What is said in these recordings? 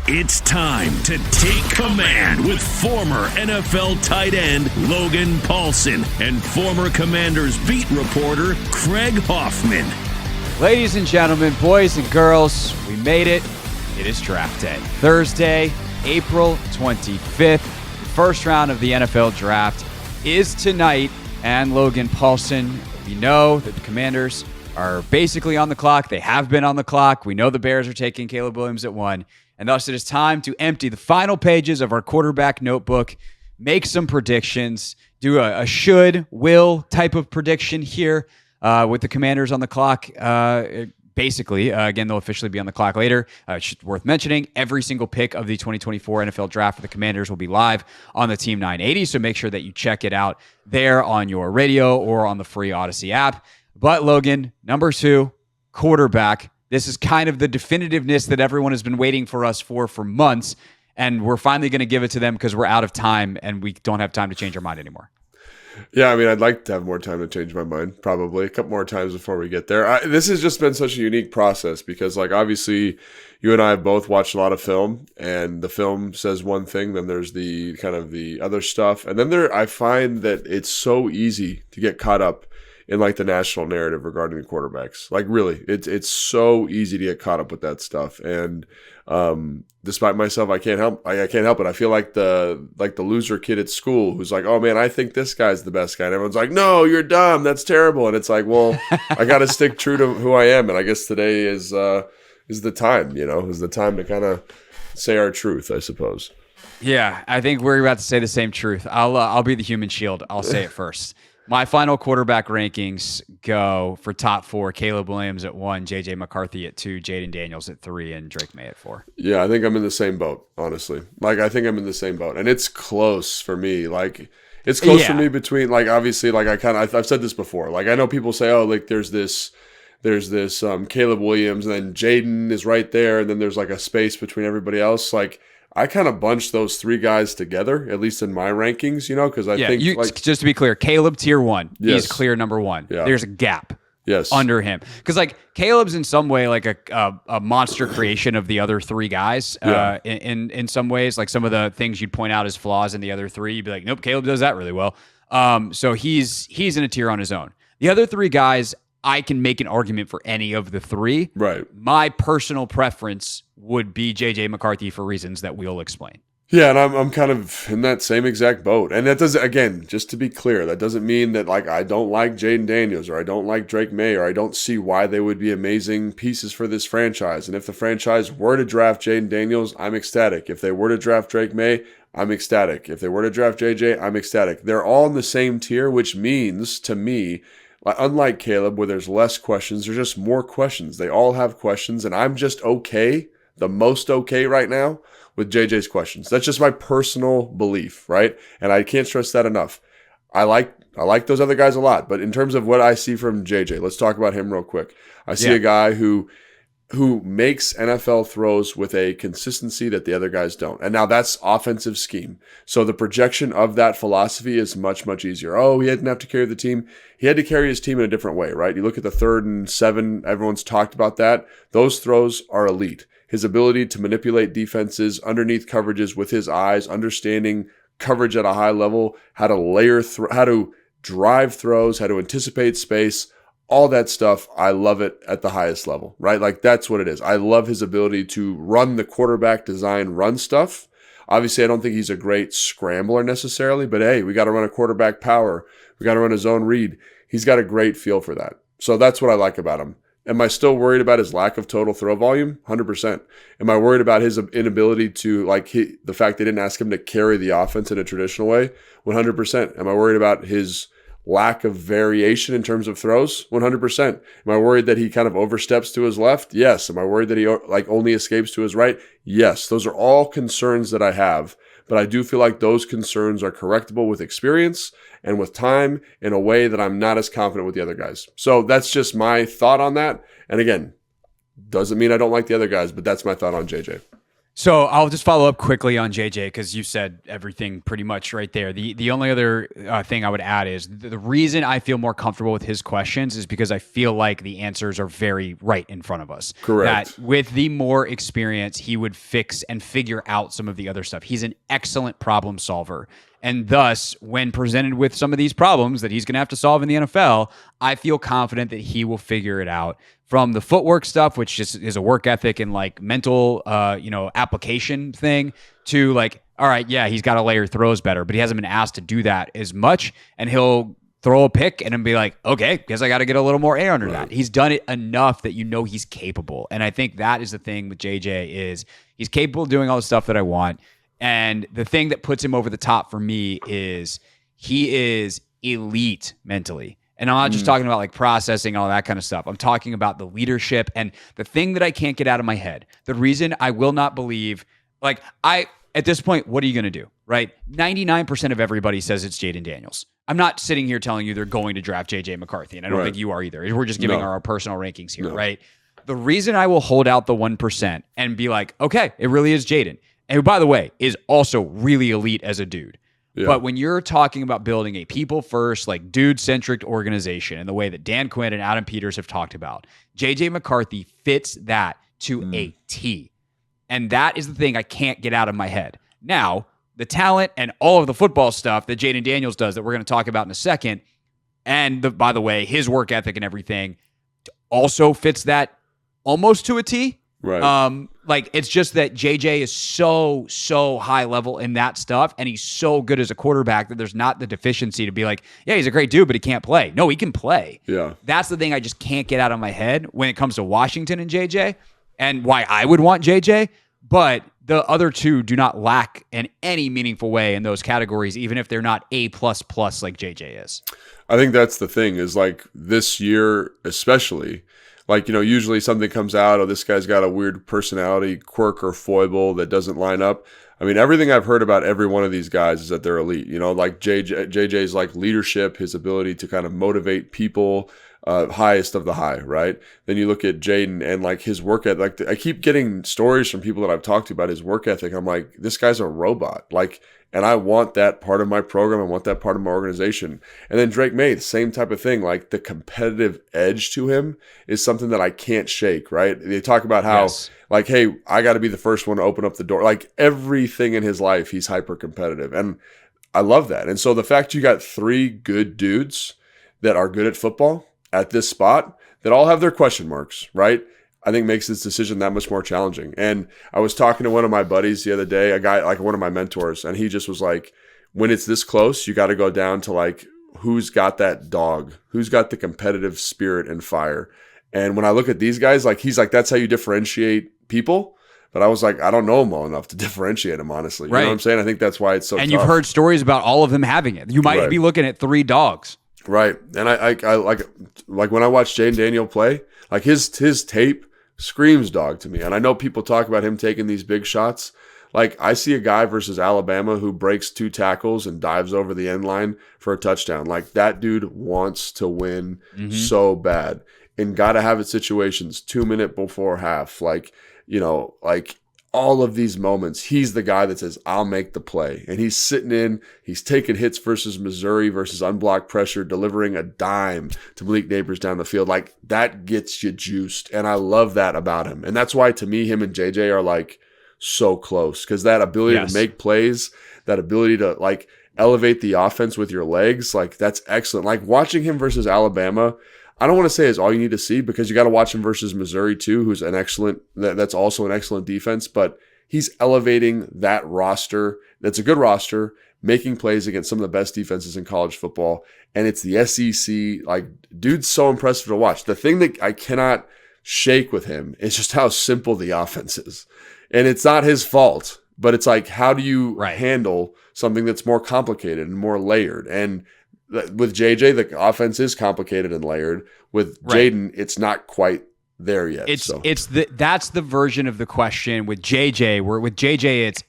It's time to take command with former NFL tight end Logan Paulsen and former Commanders beat reporter Craig Hoffman. Ladies and gentlemen, boys and girls, we made it. It is draft day. Thursday, April 25th. The first round of the NFL draft is tonight. And Logan Paulsen, we know that the Commanders are basically on the clock. They have been on the clock. We know the Bears are taking Caleb Williams at 1. And thus it is time to empty the final pages of our quarterback notebook, make some predictions, do a should, will type of prediction here with the Commanders on the clock. Basically, again, they'll officially be on the clock later. It's worth mentioning, every single pick of the 2024 NFL Draft for the Commanders will be live on the Team 980, so make sure that you check it out there on your radio or on the free Odyssey app. But Logan, number 2, quarterback. This is kind of the definitiveness that everyone has been waiting for us for months, and we're finally going to give it to them because we're out of time and we don't have time to change our mind anymore. Yeah, I mean, I'd like to have more time to change my mind, probably a couple more times before we get there. This has just been such a unique process because, like, obviously you and I have both watched a lot of film, and the film says one thing, then there's the kind of the other stuff. And then I find that it's so easy to get caught up in like the national narrative regarding the quarterbacks. Like really, it's so easy to get caught up with that stuff. And despite myself, I can't help it. I feel like the loser kid at school who's like, oh man, I think this guy's the best guy. And everyone's like, no, you're dumb. That's terrible. And it's like, well, I got to stick true to who I am. And I guess today is the time, is the time to kind of say our truth, I suppose. Yeah, I think we're about to say the same truth. I'll be the human shield. I'll say it first. My final quarterback rankings go for top 4, Caleb Williams at 1, JJ McCarthy at 2, Jayden Daniels at 3, and Drake Maye at 4. Yeah, I think I'm in the same boat, honestly. Like, I think I'm in the same boat. And it's close for me. Like, it's close for me between, like, obviously, like, I've said this before. Like, I know people say, oh, like, there's this Caleb Williams, and then Jayden is right there, and then there's, like, a space between everybody else. Like, I kind of bunched those 3 guys together, at least in my rankings, because I think... just to be clear, Caleb tier 1. Yes. He's clear number 1. Yeah. There's a gap yes. under him. Because like Caleb's in some way like a monster creation of the other 3 guys in some ways. Like some of the things you'd point out as flaws in the other 3, you'd be like, nope, Caleb does that really well. So he's in a tier on his own. The other 3 guys, I can make an argument for any of the 3. Right. My personal preference would be JJ McCarthy for reasons that we'll explain. Yeah, and I'm kind of in that same exact boat. And that doesn't, again, just to be clear, that doesn't mean that like I don't like Jayden Daniels or I don't like Drake Maye or I don't see why they would be amazing pieces for this franchise. And if the franchise were to draft Jayden Daniels, I'm ecstatic. If they were to draft Drake Maye, I'm ecstatic. If they were to draft JJ, I'm ecstatic. They're all in the same tier, which means to me, unlike Caleb, where there's less questions, there's just more questions. They all have questions, and I'm just okay, the most okay right now, with JJ's questions. That's just my personal belief, right? And I can't stress that enough. I like those other guys a lot, but in terms of what I see from JJ, let's talk about him real quick. I see a guy who makes NFL throws with a consistency that the other guys don't. And now that's offensive scheme. So the projection of that philosophy is much, much easier. Oh, he didn't have to carry the team. He had to carry his team in a different way, right? You look at the 3rd and 7, everyone's talked about that. Those throws are elite. His ability to manipulate defenses underneath coverages with his eyes, understanding coverage at a high level, how to how to drive throws, how to anticipate space, all that stuff, I love it at the highest level, right? Like that's what it is. I love his ability to run the quarterback design run stuff. Obviously, I don't think he's a great scrambler necessarily, but hey, we got to run a quarterback power. We got to run a zone read. He's got a great feel for that. So that's what I like about him. Am I still worried about his lack of total throw volume? 100%. Am I worried about his inability to, the fact they didn't ask him to carry the offense in a traditional way? 100%. Am I worried about his lack of variation in terms of throws? 100%. Am I worried that he kind of oversteps to his left? Yes. Am I worried that he only escapes to his right? Yes. Those are all concerns that I have, but I do feel like those concerns are correctable with experience and with time in a way that I'm not as confident with the other guys. So that's just my thought on that. And again, doesn't mean I don't like the other guys, but that's my thought on JJ. So I'll just follow up quickly on JJ because you said everything pretty much right there. The only other thing I would add is the reason I feel more comfortable with his questions is because I feel like the answers are very right in front of us. Correct. That with the more experience, he would fix and figure out some of the other stuff. He's an excellent problem solver. And thus, when presented with some of these problems that he's going to have to solve in the NFL, I feel confident that he will figure it out. From the footwork stuff, which just is a work ethic and like mental, application thing, to like, all right, yeah, he's got to layer throws better, but he hasn't been asked to do that as much. And he'll throw a pick and then be like, okay, guess I got to get a little more air under that. He's done it enough that he's capable. And I think that is the thing with JJ is he's capable of doing all the stuff that I want. And the thing that puts him over the top for me is he is elite mentally. And I'm not just talking about like processing and all that kind of stuff. I'm talking about the leadership and the thing that I can't get out of my head. The reason I will not believe, at this point, what are you going to do, right? 99% of everybody says it's Jayden Daniels. I'm not sitting here telling you they're going to draft JJ McCarthy, and I don't think you are either. We're just giving our personal rankings here, right? The reason I will hold out the 1% and be like, okay, it really is Jayden. And who, by the way, is also really elite as a dude. Yeah. But when you're talking about building a people-first, like dude-centric organization in the way that Dan Quinn and Adam Peters have talked about, JJ McCarthy fits that to a T. And that is the thing I can't get out of my head. Now, the talent and all of the football stuff that Jayden Daniels does that we're going to talk about in a second, and by the way, his work ethic and everything also fits that almost to a T. Right. It's just that JJ is so high level in that stuff, and he's so good as a quarterback that there's not the deficiency to be like, yeah, he's a great dude, but he can't play. No, he can play. Yeah. That's the thing I just can't get out of my head when it comes to Washington and JJ, and why I would want JJ. But the other two do not lack in any meaningful way in those categories, even if they're not A++ like JJ is. I think that's the thing is like this year, especially. Like, usually something comes out, oh, this guy's got a weird personality quirk or foible that doesn't line up. I mean, everything I've heard about every one of these guys is that they're elite. Like JJ's like leadership, his ability to kind of motivate people, highest of the high, right? Then you look at Jayden and like his work ethic. Like I keep getting stories from people that I've talked to about his work ethic. I'm like, this guy's a robot. And I want that part of my program. I want that part of my organization. And then Drake Maye, the same type of thing. Like the competitive edge to him is something that I can't shake, right? They talk about how, like, hey, I got to be the first one to open up the door. Like everything in his life, he's hyper competitive. And I love that. And so the fact you got 3 good dudes that are good at football at this spot that all have their question marks, right? I think makes this decision that much more challenging. And I was talking to one of my buddies the other day, a guy, like one of my mentors, and he just was like, when it's this close, you got to go down to like, who's got that dog? Who's got the competitive spirit and fire? And when I look at these guys, like he's like, that's how you differentiate people. But I was like, I don't know them well enough to differentiate them, honestly. You know what I'm saying? I think that's why it's so tough. And you've heard stories about all of them having it. You might be looking at 3 dogs. Right. And I like when I watch Jayden Daniel play, like his tape screams dog to me. And I know people talk about him taking these big shots. Like I see a guy versus Alabama who breaks 2 tackles and dives over the end line for a touchdown. Like that dude wants to win so bad and got to have it situations 2 minutes before half. Like all of these moments, he's the guy that says, I'll make the play. And he's sitting in, he's taking hits versus Missouri versus unblocked pressure, delivering a dime to Malik Neighbors down the field. Like, that gets you juiced. And I love that about him. And that's why, to me, him and JJ are, like, so close. Because that ability to make plays, that ability to, like, elevate the offense with your legs, like, that's excellent. Like, watching him versus Alabama, I don't want to say is all you need to see because you got to watch him versus Missouri too, who's that's also an excellent defense, but he's elevating that roster. That's a good roster, making plays against some of the best defenses in college football. And it's the SEC. Like, dude's so impressive to watch. The thing that I cannot shake with him is just how simple the offense is. And it's not his fault, but it's like, how do you handle something that's more complicated and more layered? And with JJ, the offense is complicated and layered. With Jayden, it's not quite there yet. That's the version of the question with JJ, where with JJ it's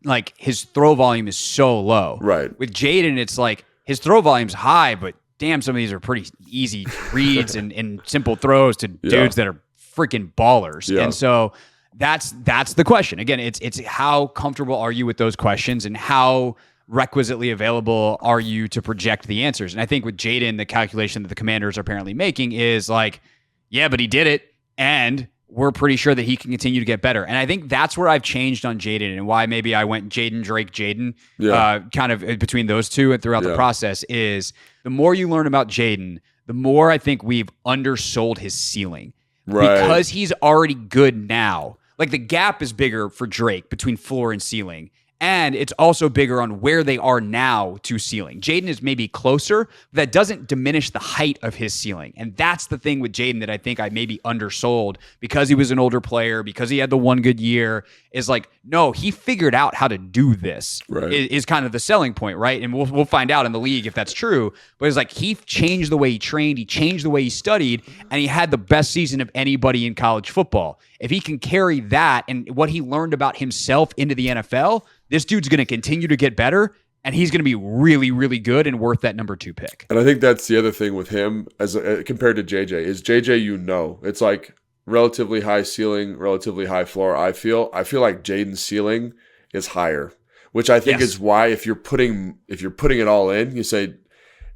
but his throw volume is so low. Right. With Jayden, it's like his throw volume's high, but damn, some of these are pretty easy reads and simple throws to dudes that are freaking ballers. Yeah. And so that's the question. Again, it's how comfortable are you with those questions and how requisitely available are you to project the answers? And I think with Jayden, the calculation that the Commanders are apparently making is like, yeah, but he did it, and we're pretty sure that he can continue to get better. And I think that's where I've changed on Jayden and why maybe I went Jayden, Drake, Jayden, kind of between those two and throughout the process is the more you learn about Jayden, the more I think we've undersold his ceiling. Right. Because he's already good now. Like the gap is bigger for Drake between floor and ceiling. And it's also bigger on where they are now to ceiling. Jayden is maybe closer, but that doesn't diminish the height of his ceiling. And that's the thing with Jayden that I think I maybe undersold because he was an older player, because he had the one good year, is like, no, he figured out how to do this, right. is kind of the selling point, right? And we'll find out in the league if that's true. But it's like he changed the way he trained, he changed the way he studied, and he had the best season of anybody in college football. If he can carry that and what he learned about himself into the NFL, this dude's going to continue to get better, and he's going to be really, really good and worth that number 2 pick. And I think that's the other thing with him as compared to JJ is JJ, it's like relatively high ceiling, relatively high floor. I feel like Jayden's ceiling is higher, which I think is why if you're putting it all in, you say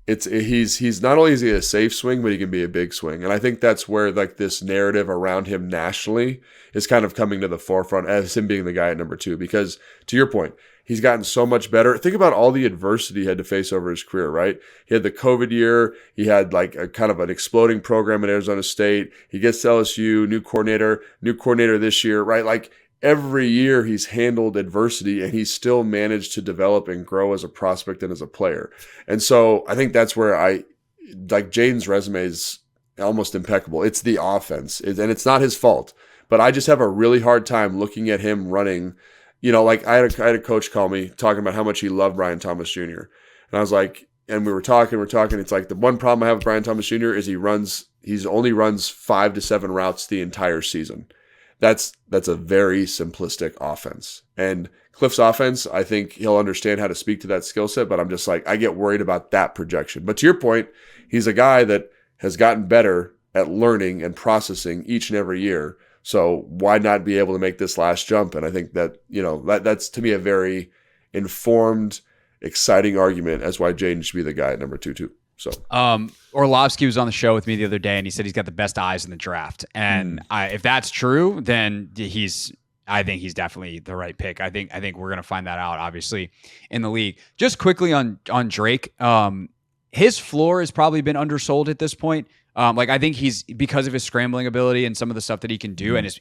he's not only is he a safe swing, but he can be a big swing. And I think that's where like this narrative around him nationally is kind of coming to the forefront as him being the guy at number 2. Because to your point, he's gotten so much better. Think about all the adversity he had to face over his career, right? He had the COVID year. He had like a kind of an exploding program at Arizona State. He gets to LSU, new coordinator this year, right? Like every year he's handled adversity and he's still managed to develop and grow as a prospect and as a player. And so I think that's where Jayden's resume is almost impeccable. It's the offense, and it's not his fault. But I just have a really hard time looking at him running. Like I had a coach call me talking about how much he loved Brian Thomas Jr. And I was like, and we're talking. It's like the one problem I have with Brian Thomas Jr. is he only runs 5 to 7 routes the entire season. That's a very simplistic offense. And Cliff's offense, I think he'll understand how to speak to that skill set, but I'm just like, I get worried about that projection. But to your point, he's a guy that has gotten better at learning and processing each and every year. So why not be able to make this last jump? And I think that, that's to me a very informed, exciting argument as why Jayden should be the guy at number 2 too. So Orlovsky was on the show with me the other day, and he said he's got the best eyes in the draft. And if that's true, then I think he's definitely the right pick. I think we're gonna find that out, obviously, in the league. Just quickly on Drake, his floor has probably been undersold at this point. I think he's, because of his scrambling ability and some of the stuff that he can do, and he's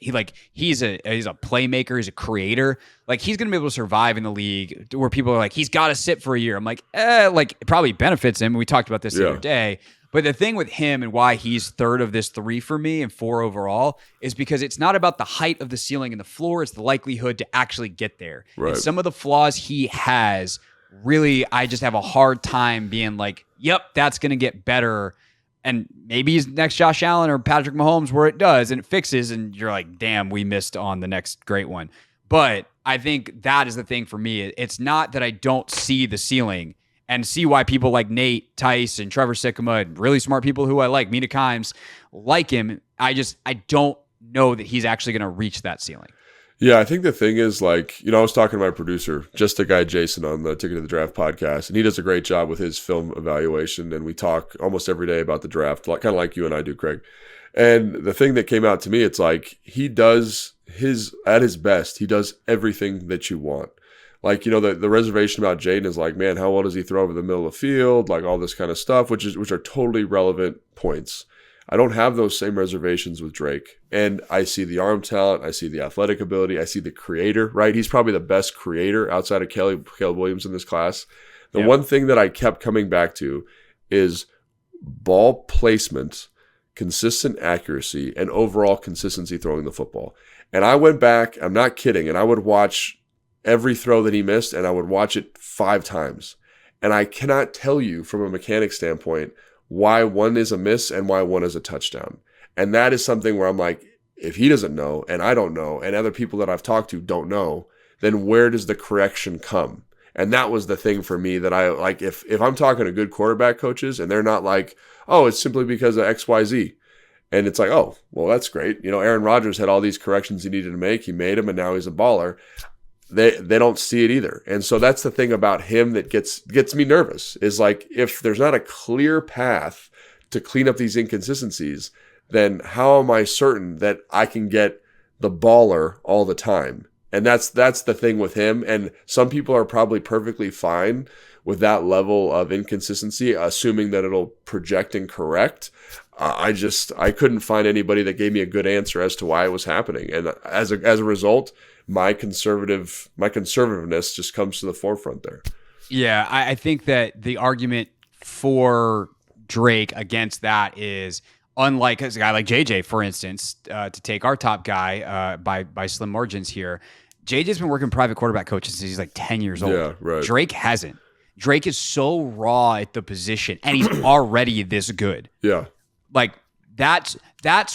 a playmaker, he's a creator. Like he's gonna be able to survive in the league where people are like, he's got to sit for a year. I'm like, it probably benefits him. We talked about this the other day. But the thing with him and why he's third of this 3 for me and 4 overall is because it's not about the height of the ceiling and the floor; it's the likelihood to actually get there. Right. And some of the flaws he has, really, I just have a hard time being like, yep, that's gonna get better. And maybe he's next Josh Allen or Patrick Mahomes where it does and it fixes, and you're like, damn, we missed on the next great one. But I think that is the thing for me. It's not that I don't see the ceiling and see why people like Nate, Tice, and Trevor Sikkema, and really smart people who I like, Mina Kimes, like him. I don't know that he's actually going to reach that ceiling. Yeah, I think the thing is, I was talking to my producer, just the guy Jason, on the Ticket to the Draft podcast, and he does a great job with his film evaluation, and we talk almost every day about the draft, kind of like you and I do, Craig. And the thing that came out to me, it's like he does at his best, he does everything that you want. The reservation about Jayden is like, man, how well does he throw over the middle of the field? Like all this kind of stuff, which are totally relevant points. I don't have those same reservations with Drake. And I see the arm talent. I see the athletic ability. I see the creator, right? He's probably the best creator outside of Caleb Williams in this class. The one thing that I kept coming back to is ball placement, consistent accuracy, and overall consistency throwing the football. And I went back, I'm not kidding, and I would watch every throw that he missed, and I would watch it 5 times. And I cannot tell you from a mechanics standpoint why one is a miss and why one is a touchdown. And that is something where I'm like, if he doesn't know, and I don't know, and other people that I've talked to don't know, then where does the correction come? And that was the thing for me that I like, if I'm talking to good quarterback coaches and they're not like, oh, it's simply because of XYZ. And it's like, oh, well, that's great. Aaron Rodgers had all these corrections he needed to make. He made them, and now he's a baller. They don't see it either. And so that's the thing about him that gets me nervous, is like, if there's not a clear path to clean up these inconsistencies, then how am I certain that I can get the baller all the time? And that's the thing with him. And some people are probably perfectly fine with that level of inconsistency, assuming that it'll project and correct. I couldn't find anybody that gave me a good answer as to why it was happening. And as a result, my conservativeness just comes to the forefront there. Yeah, I think that the argument for Drake against that is, unlike a guy like JJ, for instance, to take our top guy by slim margins here, JJ's been working private quarterback coaches since he's like 10 years old. Yeah, right. Drake hasn't. Drake is so raw at the position, and he's already this good. Yeah. Like, that's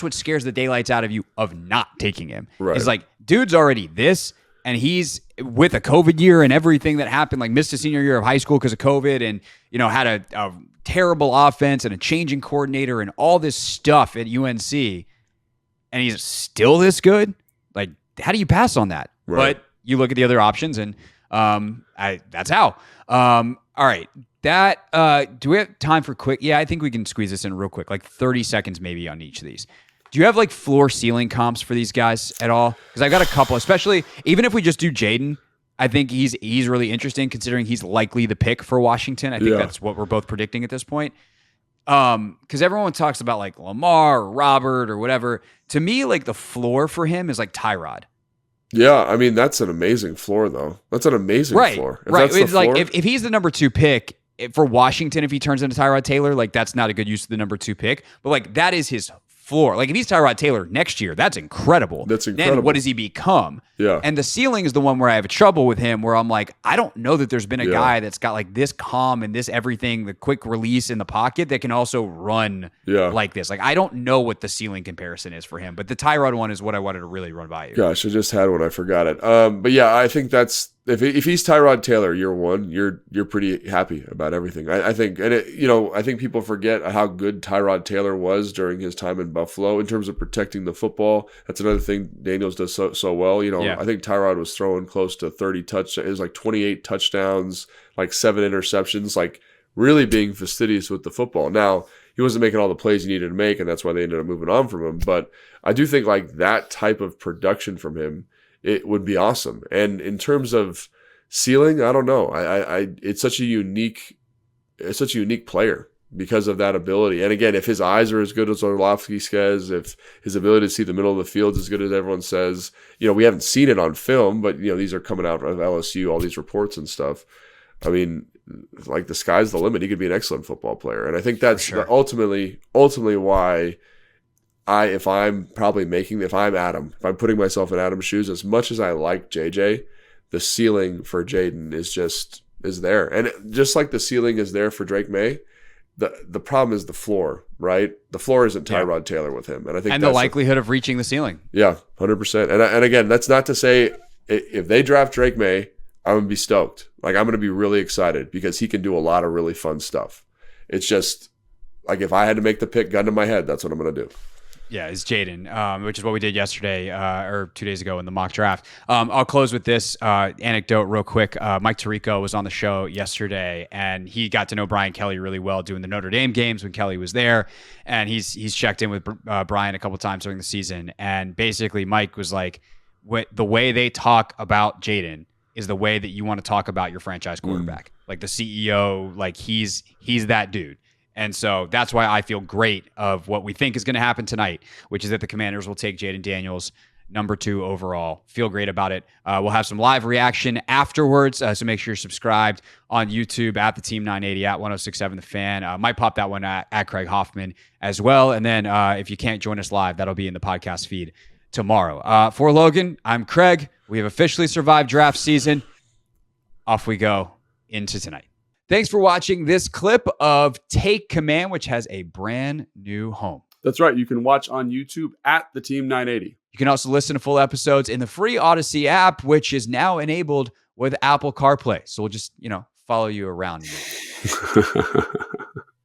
what scares the daylights out of you of not taking him. Right. It's like, dude's already this, and he's with a COVID year and everything that happened, like missed a senior year of high school because of COVID, and had a terrible offense and a changing coordinator and all this stuff at UNC, and he's still this good. Like, how do you pass on that? Right. But you look at the other options, and that's how. All right. Do we have time for quick? Yeah, I think we can squeeze this in real quick, like 30 seconds maybe on each of these. Do you have like floor ceiling comps for these guys at all? Because I've got a couple, especially even if we just do Jayden. I think he's really interesting considering he's likely the pick for Washington. I think that's what we're both predicting at this point. Because everyone talks about like Lamar or Robert or whatever. To me, like the floor for him is like Tyrod. Yeah, I mean, that's an amazing floor, though. That's an amazing floor. Right. It's like if he's the number 2 pick for Washington, if he turns into Tyrod Taylor, like that's not a good use of the number 2 pick. But like that is his floor. Like if he's Tyrod Taylor next year, that's incredible. That's incredible. Then what does he become? Yeah. And the ceiling is the one where I have trouble with him, where I'm like, I don't know that there's been a guy that's got like this calm and this everything, the quick release in the pocket that can also run like this. Like I don't know what the ceiling comparison is for him, but the Tyrod one is what I wanted to really run by you. Gosh, I just had one. I forgot it. But yeah, I think that's, if he's Tyrod Taylor year one, you're pretty happy about everything. I think, and I think people forget how good Tyrod Taylor was during his time in Buffalo in terms of protecting the football. That's another thing Daniels does so well. I think Tyrod was throwing close to 30 touchdowns. It was like 28 touchdowns, like 7 interceptions, like really being fastidious with the football. Now, he wasn't making all the plays he needed to make, and that's why they ended up moving on from him. But I do think like that type of production from him, it would be awesome. And in terms of ceiling, I don't know. It's such a unique player because of that ability. And again, if his eyes are as good as Orlovsky says, if his ability to see the middle of the field is as good as everyone says, we haven't seen it on film, but these are coming out of LSU, all these reports and stuff. I mean, like the sky's the limit. He could be an excellent football player. And I think that's ultimately why if I'm Adam, if I'm putting myself in Adam's shoes, as much as I like JJ, the ceiling for Jayden is there. And just like the ceiling is there for Drake Maye, the problem is the floor, right? The floor isn't Tyrod Taylor with him. And I think the likelihood of reaching the ceiling. Yeah, 100%. And again, that's not to say if they draft Drake Maye, I'm going to be stoked. Like I'm going to be really excited because he can do a lot of really fun stuff. It's just like if I had to make the pick, gun to my head, that's what I'm going to do. Yeah, it's Jayden, which is what we did yesterday or 2 days ago in the mock draft. I'll close with this anecdote real quick. Mike Tirico was on the show yesterday, and he got to know Brian Kelly really well doing the Notre Dame games when Kelly was there, and he's checked in with Brian a couple times during the season, and basically Mike was like, the way they talk about Jayden is the way that you want to talk about your franchise quarterback. Like the CEO, like he's that dude. And so that's why I feel great of what we think is going to happen tonight, which is that the Commanders will take Jayden Daniels, number 2 overall. Feel great about it. We'll have some live reaction afterwards, so make sure you're subscribed on YouTube at the Team 980 at 1067 The Fan. Might pop that one at Craig Hoffman as well. And then if you can't join us live, that'll be in the podcast feed tomorrow. For Logan, I'm Craig. We have officially survived draft season. Off we go into tonight. Thanks for watching this clip of Take Command, which has a brand new home. That's right. You can watch on YouTube at the Team 980. You can also listen to full episodes in the free Odyssey app, which is now enabled with Apple CarPlay. So we'll just, follow you around.